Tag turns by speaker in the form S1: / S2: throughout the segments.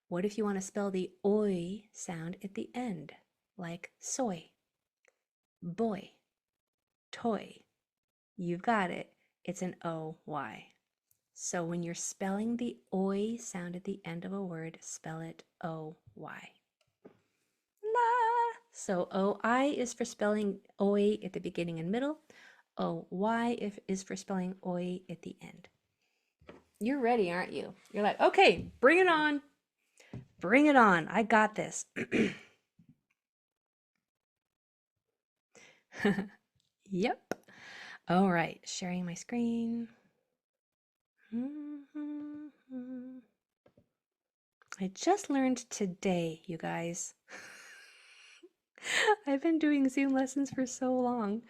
S1: What if you want to spell the oi sound at the end, like soy, boy, toy? You've got it. It's an O-Y. So when you're spelling the oi sound at the end of a word, spell it O-Y. La. So O-I is for spelling oi at the beginning and middle. O-Y is for spelling oi at the end. You're ready, aren't you? You're like, okay, bring it on. Bring it on. I got this. Yep. All right, sharing my screen. I just learned today, you guys. I've been doing Zoom lessons for so long,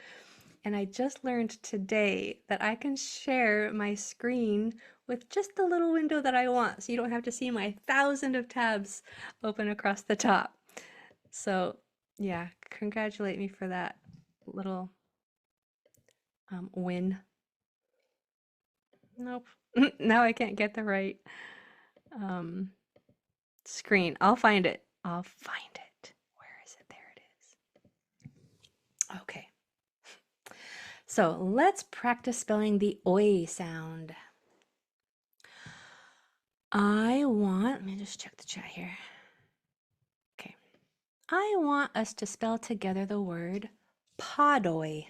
S1: and I just learned today that I can share my screen with just the little window that I want, so you don't have to see my 1,000 of tabs open across the top. So yeah, congratulate me for that little win. Nope. Now I can't get the right screen. I'll find it. I'll find it. Where is it? There it is. Okay. So let's practice spelling the oi sound. Let me just check the chat here. Okay. I want us to spell together the word podoi.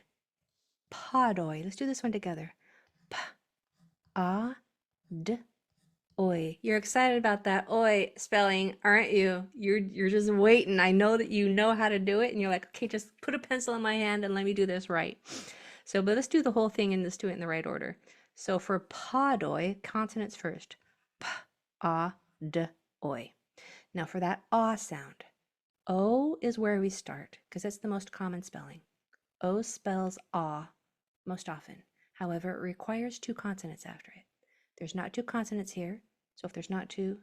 S1: Podoi. Let's do this one together. P-A-D-oi. You're excited about that oi spelling, aren't you? You're just waiting. I know that you know how to do it, and you're like, okay, just put a pencil in my hand and let me do this right. So, but let's do the whole thing and let's do it in the right order. So for podoi, consonants first. P-A-D-oi. Now for that ah sound, O is where we start because that's the most common spelling. O spells ah most often. However, it requires two consonants after it. There's not two consonants here, so if there's not two,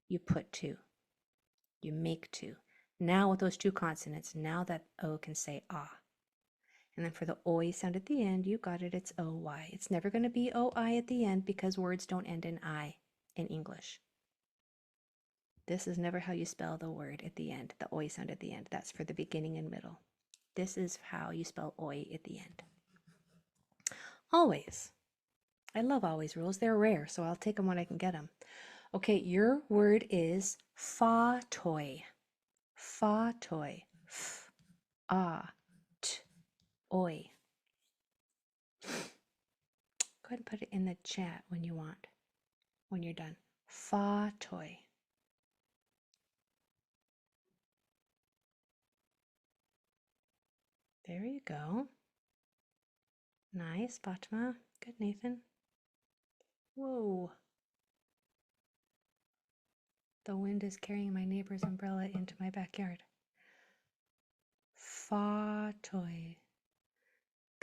S1: you put two. You make two. Now with those two consonants, now that O can say ah. And then for the oi sound at the end, you got it, it's O-Y. It's never going to be O-I at the end because words don't end in I in English. This is never how you spell the word at the end, the oi sound at the end. That's for the beginning and middle. This is how you spell oi at the end. Always. I love always rules. They're rare, so I'll take them when I can get them. Okay, your word is fa toy. Fa toy. F, a, t, oi. Go ahead and put it in the chat when you want, when you're done. Fa toy. There you go. Nice, Fatima. Good, Nathan. Whoa. The wind is carrying my neighbor's umbrella into my backyard. Fa toy.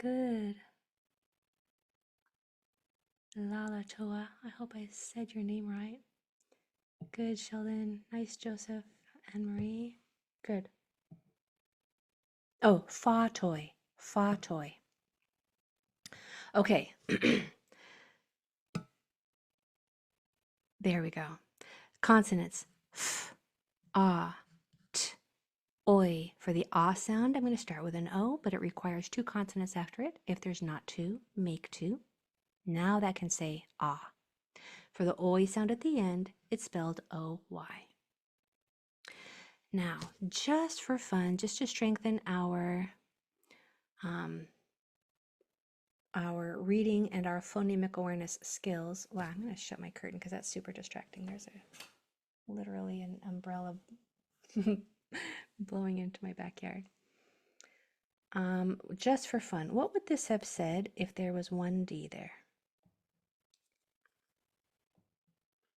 S1: Good. Lala Toa. I hope I said your name right. Good, Sheldon. Nice, Joseph. Anne Marie. Good. Oh, fa toy. Fa toy. Okay. There we go. Consonants. F, ah, t, oi. For the ah sound, I'm going to start with an O, but it requires two consonants after it. If there's not two, make two. Now that can say ah. For the oi sound at the end, it's spelled O-Y. Now, just for fun, just to strengthen our reading and our phonemic awareness skills. Wow, I'm going to shut my curtain because that's super distracting. There's literally an umbrella blowing into my backyard. Just for fun, what would this have said if there was one D there?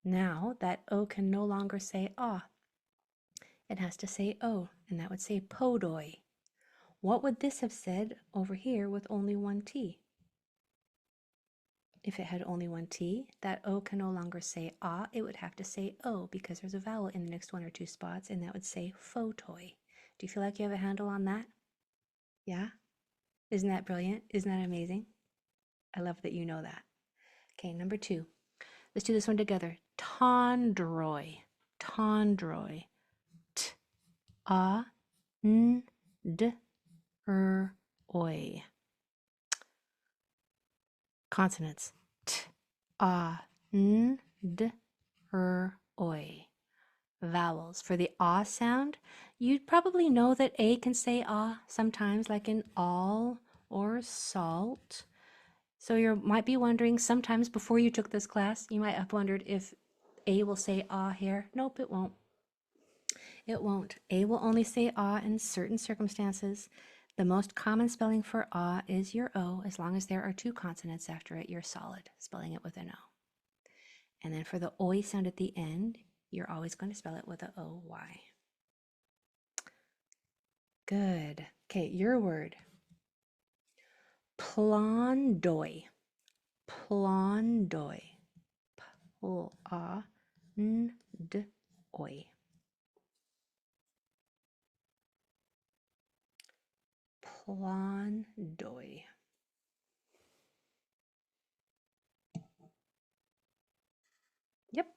S1: Now that O can no longer say ah. It has to say O, and that would say podoi. What would this have said over here with only one T? If it had only one T, that O can no longer say ah, it would have to say O because there's a vowel in the next one or two spots, and that would say photoi. Do you feel like you have a handle on that? Yeah? Isn't that brilliant? Isn't that amazing? I love that you know that. Okay, number 2. Let's do this one together. Tondroi. tondoi, t, a, n, d, oi. Consonants, t, a, n, d, oi. Vowels. For the ah sound, you probably know that a can say ah sometimes, like in all or salt. So you might be wondering, sometimes before you took this class, you might have wondered if a will say ah here. Nope, it won't. It won't. A will only say ah in certain circumstances. The most common spelling for ah is your O. As long as there are two consonants after it, you're solid, spelling it with an O. And then for the oi sound at the end, you're always going to spell it with a O-Y. Good. Okay, your word. Plondoi. Plondoi. P-L-A-N-D-O-I. Plondoi. Yep.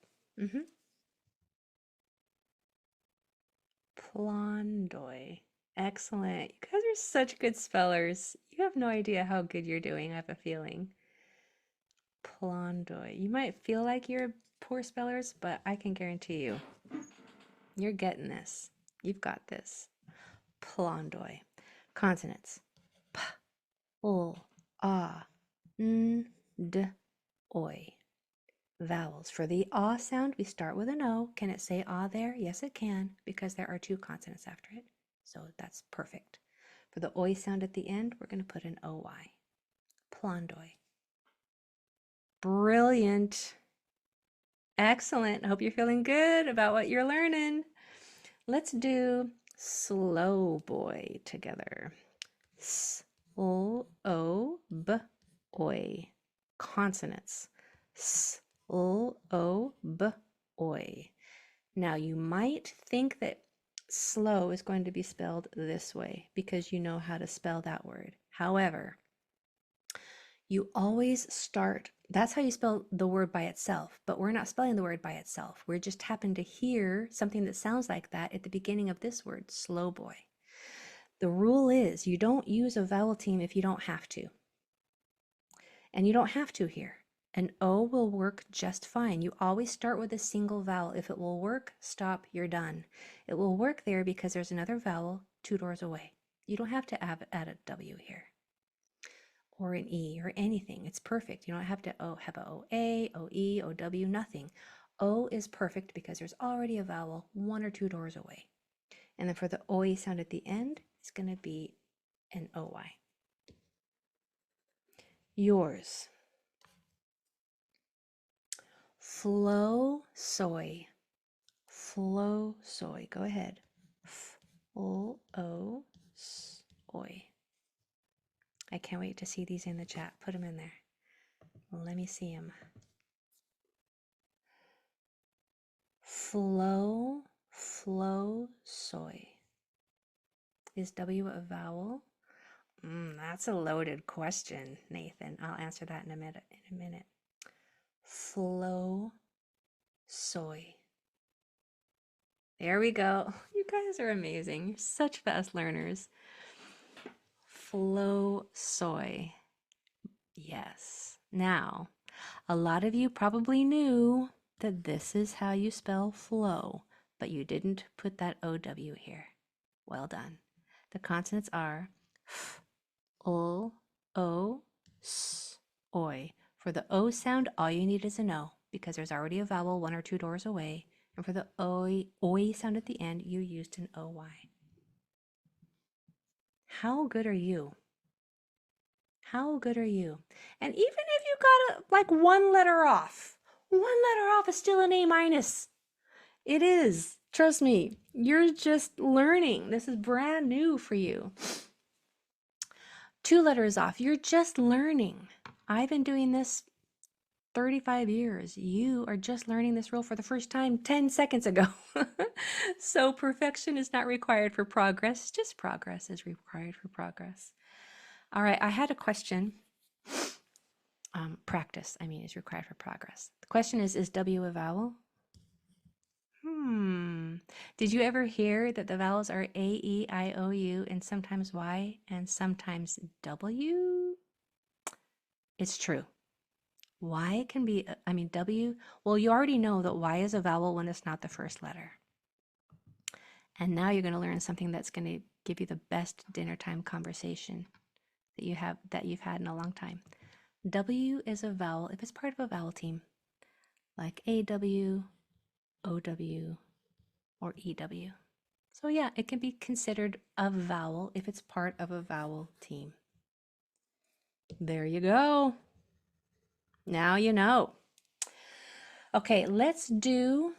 S1: Plondoi. Excellent. You guys are such good spellers. You have no idea how good you're doing, I have a feeling. Plondoi. You might feel like you're poor spellers, but I can guarantee you, you're getting this. You've got this. Plondoi. Consonants. P, L, A, N, D, Oi. Vowels. For the ah sound, we start with an O. Can it say ah there? Yes, it can, because there are two consonants after it. So that's perfect. For the oi sound at the end, we're going to put an OY. Plondoi. Brilliant. Excellent. I hope you're feeling good about what you're learning. Let's do slow boy together. S-L-O-B-oi. Consonants. S-L-O-B-oi. Now you might think that slow is going to be spelled this way because you know how to spell that word. However, you always start, that's how you spell the word by itself, but we're not spelling the word by itself. We just happen to hear something that sounds like that at the beginning of this word, slow boy. The rule is you don't use a vowel team if you don't have to. And you don't have to here. An O will work just fine. You always start with a single vowel. If it will work, stop, you're done. It will work there because there's another vowel 2 doors away. You don't have to add a W here or an E or anything. It's perfect. You don't have to have a OA, OE, OW, nothing. O is perfect because there's already a vowel 1 or 2 doors away. And then for the OE sound at the end, it's going to be an OY. Yours. Flow soy. Flow soy. Go ahead. F-O-O soy. I can't wait to see these in the chat. Put them in there. Let me see them. Flow soy. Is W a vowel? That's a loaded question, Nathan. I'll answer that in a minute. Flow soy. There we go. You guys are amazing. You're such fast learners. Flow soy. Yes. Now, a lot of you probably knew that this is how you spell flow, but you didn't put that OW here. Well done. The consonants are F, L, O, S, Oi. For the O sound, all you need is an O because there's already a vowel 1 or 2 doors away. And for the oi sound at the end, you used an OY. How good are you? How good are you? And even if you got like 1 letter off, 1 letter off is still an A-. It is. Trust me. You're just learning. This is brand new for you. 2 letters off. You're just learning. I've been doing this 35 years. You are just learning this rule for the first time 10 seconds ago. So perfection is not required for progress. Just progress is required for progress. All right, I had a question. Practice, is required for progress. The question is W a vowel? Did you ever hear that the vowels are A, E, I, O, U, and sometimes Y, and sometimes W? It's true. Y can be, W. Well, you already know that Y is a vowel when it's not the first letter. And now you're going to learn something that's going to give you the best dinner time conversation that you've had in a long time. W is a vowel if it's part of a vowel team, like AW, OW, or EW. So yeah, it can be considered a vowel if it's part of a vowel team. There you go. Now you know. Okay, let's see,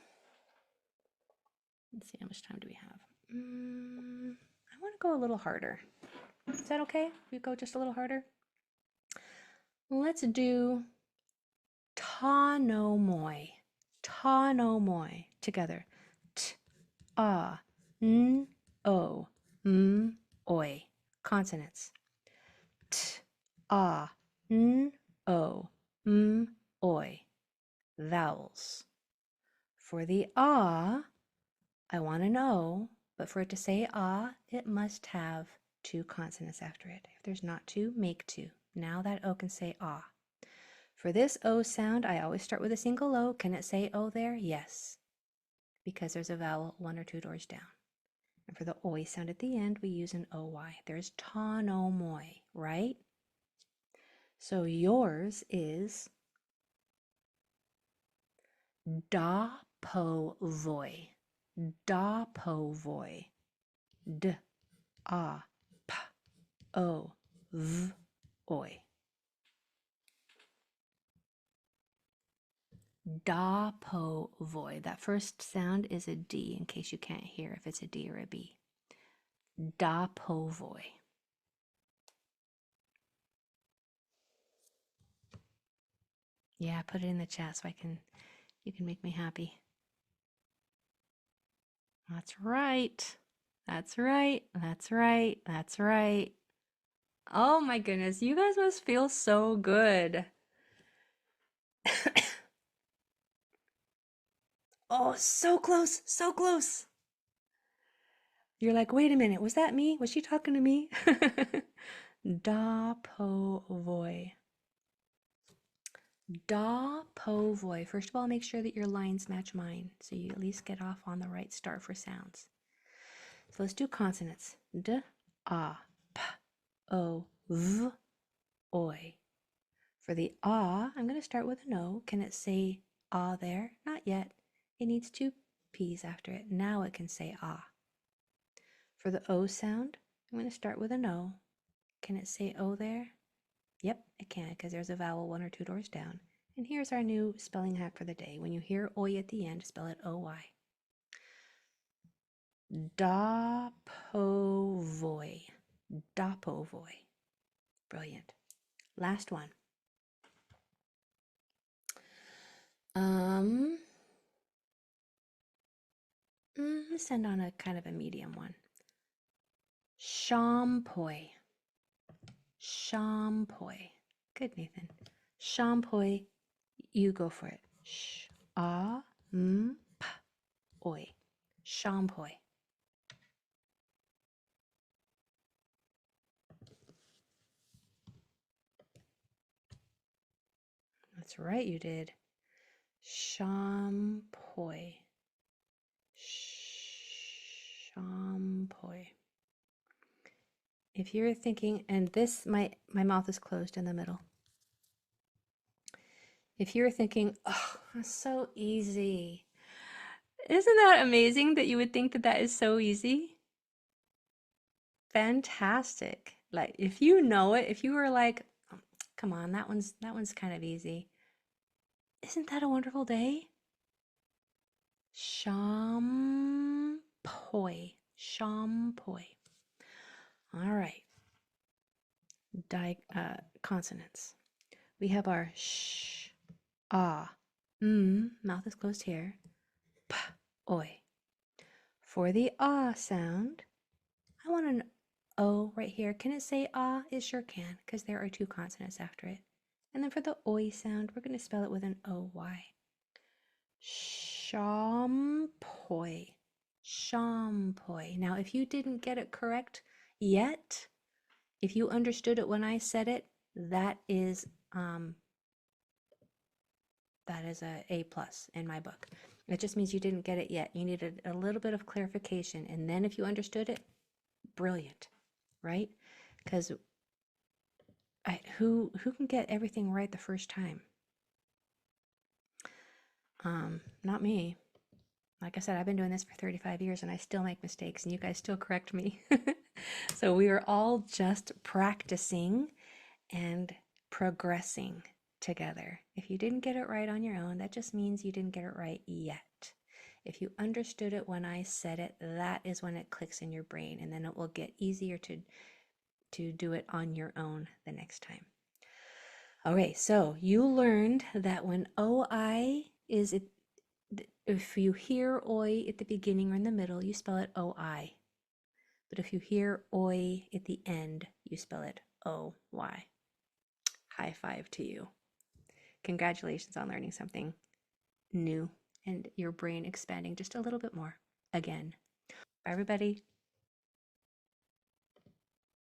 S1: how much time do we have? I want to go a little harder. Is that okay? We go just a little harder? Let's do ta-no-moi. Ta-no-moi. Together. T, a, n, o, m, oi. Consonants. T, a, n, o, m, oi. Vowels. For the ah, I want to know, but for it to say ah, it must have two consonants after it. If there's not two, make two. Now that O can say ah. For this O sound, I always start with a single O. Can it say O there? Yes, because there's a vowel one or two doors down. And for the oi sound at the end, we use an OY. There's ta-no-moi, right? So yours is da-po-voi. Da-po-voi. D, a, p, o, v, oi. Da-po-voi. That first sound is a D, in case you can't hear if it's a D or a B. Da-po-voi. Yeah, put it in the chat so you can make me happy. That's right. That's right. That's right. That's right. Oh my goodness, you guys must feel so good. Oh, so close, so close. You're like, wait a minute, was that me? Was she talking to me? Da-po-voi. Da-po-voi. First of all, make sure that your lines match mine, so you at least get off on the right start for sounds. So let's do consonants. D, a, p, o, v, oi. For the ah, I'm going to start with an O. Can it say ah there? Not yet. It needs two P's after it. Now it can say ah. For the O sound, I'm going to start with an O. Can it say O there? Yep, it can, because there's a vowel one or two doors down. And here's our new spelling hack for the day. When you hear oi at the end, spell it O-Y. Da-po-voi. Da-po-voi. Brilliant. Last one. Let's send on a kind of a medium one. Shampoi. Shampoi. Good, Nathan. Shampoi. You go for it. Sh, a, m, p, oi. Shampoi. That's right, you did. Shampoi. Shampoi. If you're thinking, and this, my mouth is closed in the middle. If you're thinking, oh, that's so easy. Isn't that amazing that you would think that that is so easy? Fantastic. Like, if you know it, if you were like, oh, come on, that one's kind of easy. Isn't that a wonderful day? Shampoi. Shampoi. All right. Consonants. We have our sh, ah, mouth is closed here, p, oi. For the ah sound, I want an O right here. Can it say ah? It sure can, because there are two consonants after it. And then for the oi sound, we're going to spell it with an O-Y. Shampoo. Shampoo. Now, if you didn't get it correct yet, if you understood it when I said it, that is a A+ in my book. It just means you didn't get it yet. You needed a little bit of clarification, and then if you understood it, brilliant, right? Because who can get everything right the first time? Not me. Like I said, I've been doing this for 35 years and I still make mistakes and you guys still correct me. So we are all just practicing and progressing together. If you didn't get it right on your own, that just means you didn't get it right yet. If you understood it when I said it, that is when it clicks in your brain, and then it will get easier to do it on your own the next time. Okay, so you learned that when OI is it, if you hear oi at the beginning or in the middle, you spell it OI. But if you hear oi at the end, you spell it OY. High five to you. Congratulations on learning something new and your brain expanding just a little bit more again. Bye, everybody.